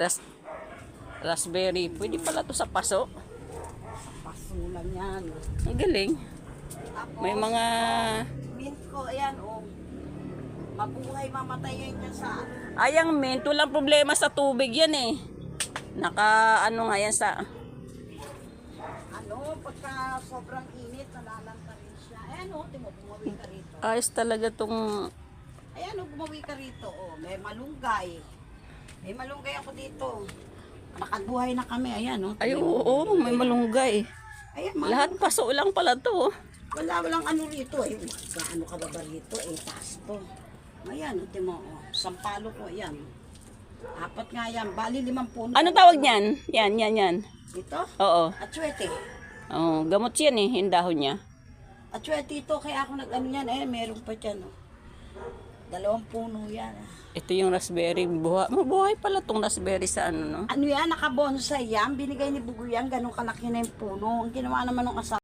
ras raspberry. Pwede pala to sa paso. Paso lang yan. Ang galing. Tapos, May mga... mint ko, ayan, oh. Mabuhay, mamatay yan dyan sa... Ayang mint, walang problema sa tubig yan eh. Ano nga yan sa... Ano, pagka sobrang init, nalalanta rin siya. Ayan, oh, timo, bumawi ka rito. Ayos talaga tong... Ayan, oh, bumawi ka rito, oh. May malunggay. May malunggay ako dito. Nakabuhay na kami, ayan, oh. Ay, oo, may malunggay. Ayan, Lahat paso lang pala to. walang ano rito, eh. Ano ka ba rito, eh, taas to. Ayan, oh, timo, oh. Sampalo ko, ayan. Apat nga yan, bali 5 puno. Ano tawag niyan? Yan. Ito? Oo. Atsuete. Oh, gamot yan eh, yung dahon niya. Atsuete ito, kaya ako nag-ano yan, eh, meron pa dyan, oh. 2 puno yan. Ito yung raspberry. Mabuhay pala tong raspberry sa ano, no? Ano yan, nakabonsai yan, binigay ni Bugoy yan, ganun kalaki na yung puno. Ang ginawa naman ng asawa.